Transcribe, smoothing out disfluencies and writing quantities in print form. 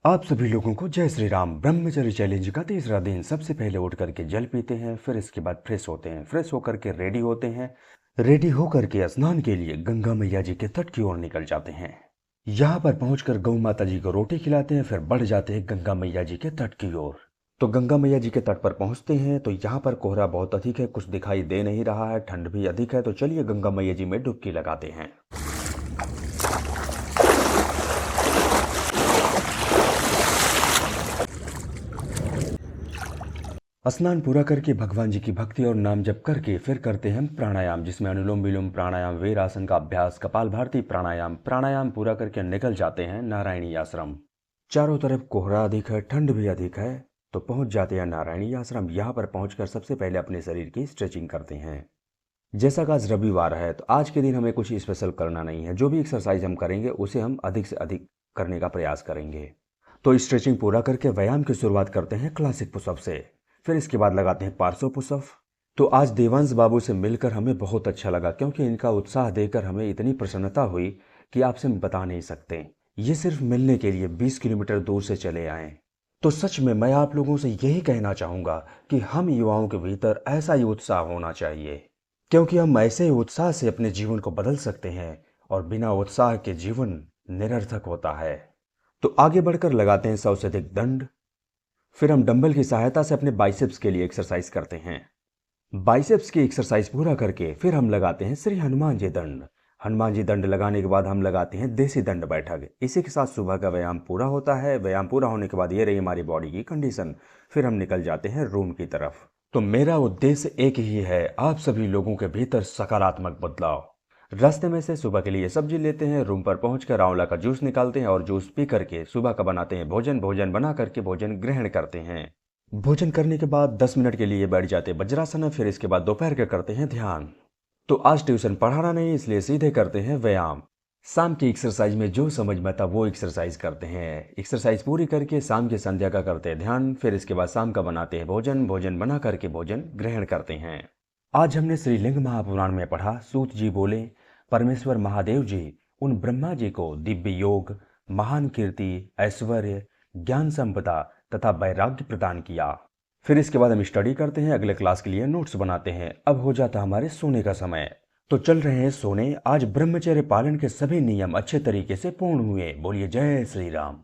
आप सभी लोगों को जय श्री राम। ब्रह्मचर्य चैलेंज का तीसरा दिन। सबसे पहले उठ करके जल पीते हैं, फिर इसके बाद फ्रेश होते हैं। फ्रेश होकर के रेडी होते हैं। रेडी होकर के स्नान के लिए गंगा मैया जी के तट की ओर निकल जाते हैं। यहाँ पर पहुंचकर गौ माता जी को रोटी खिलाते हैं, फिर बढ़ जाते हैं गंगा मैया जी के तट की ओर। तो गंगा मैया जी के तट पर पहुंचते हैं तो यहाँ पर कोहरा बहुत अधिक है, कुछ दिखाई दे नहीं रहा है, ठंड भी अधिक है। तो चलिए गंगा मैया जी में डुबकी लगाते हैं। स्नान पूरा करके भगवान जी की भक्ति और नाम जप करके फिर करते हैं हम प्राणायाम, जिसमें अनुलोम विलोम प्राणायाम, वीर आसन का अभ्यास, कपालभाति प्राणायाम पूरा करके निकल जाते हैं नारायणी आश्रम। चारों तरफ कोहरा अधिक है, ठंड भी अधिक है, तो पहुंच जाते हैं नारायणी आश्रम। यहाँ पर पहुंचकर सबसे पहले अपने शरीर की स्ट्रेचिंग करते हैं। जैसा कि आज रविवार है तो आज के दिन हमें कुछ स्पेशल करना नहीं है। जो भी एक्सरसाइज हम करेंगे उसे हम अधिक से अधिक करने का प्रयास करेंगे। तो स्ट्रेचिंग पूरा करके व्यायाम की शुरुआत करते हैं क्लासिक पुशअप से। फिर इसके बाद लगाते हैं पार्श्व पुशअप। तो आज देवांश बाबू से मिलकर हमें बहुत अच्छा लगा, क्योंकि इनका उत्साह देकर हमें इतनी प्रसन्नता हुई कि आपसे हम बता नहीं सकते। ये सिर्फ मिलने के लिए 20 किलोमीटर दूर से चले आए। तो सच में मैं आप लोगों से यही कहना चाहूँगा कि हम युवाओं के भीतर ऐसा ही उत्साह होना चाहिए, क्योंकि हम ऐसे ही उत्साह से अपने जीवन को बदल सकते हैं, और बिना उत्साह के जीवन निरर्थक होता है। तो आगे बढ़कर लगाते हैं 100 से अधिक दंड। फिर हम डंबल की सहायता से अपने बाइसेप्स के लिए एक्सरसाइज करते हैं। बाइसेप्स की एक्सरसाइज पूरा करके फिर हम लगाते हैं श्री हनुमान जी दंड। हनुमान जी दंड लगाने के बाद हम लगाते हैं देसी दंड बैठक। इसी के साथ सुबह का व्यायाम पूरा होता है। व्यायाम पूरा होने के बाद ये रही हमारी बॉडी की कंडीशन। फिर हम निकल जाते हैं रूम की तरफ। तो मेरा उद्देश्य एक ही है, आप सभी लोगों के भीतर सकारात्मक बदलाव। रास्ते में से सुबह के लिए सब्जी लेते हैं, रूम पर पहुंचकर आंवला का जूस निकालते हैं और जूस पी करके सुबह का बनाते हैं भोजन बना करके भोजन ग्रहण करते हैं। भोजन करने के बाद 10 मिनट के लिए बैठ जाते हैं वज्रासन। फिर इसके बाद दोपहर के करते हैं ध्यान। तो आज ट्यूशन पढ़ाना नहीं, इसलिए सीधे करते हैं व्यायाम। शाम की एक्सरसाइज में जो समझ में आता वो एक्सरसाइज करते हैं। एक्सरसाइज पूरी करके शाम की संध्या का करते हैं ध्यान। फिर इसके बाद शाम का बनाते हैं भोजन बना करके भोजन ग्रहण करते हैं। आज हमने श्रीलिंग महापुराण में पढ़ा, सूत जी बोले परमेश्वर महादेव जी उन ब्रह्मा जी को दिव्य योग, महान कीर्ति, ऐश्वर्य, ज्ञान संपदा तथा वैराग्य प्रदान किया। फिर इसके बाद हम स्टडी करते हैं, अगले क्लास के लिए नोट्स बनाते हैं। अब हो जाता हमारे सोने का समय, तो चल रहे हैं सोने। आज ब्रह्मचर्य पालन के सभी नियम अच्छे तरीके से पूर्ण हुए। बोलिए जय श्री राम।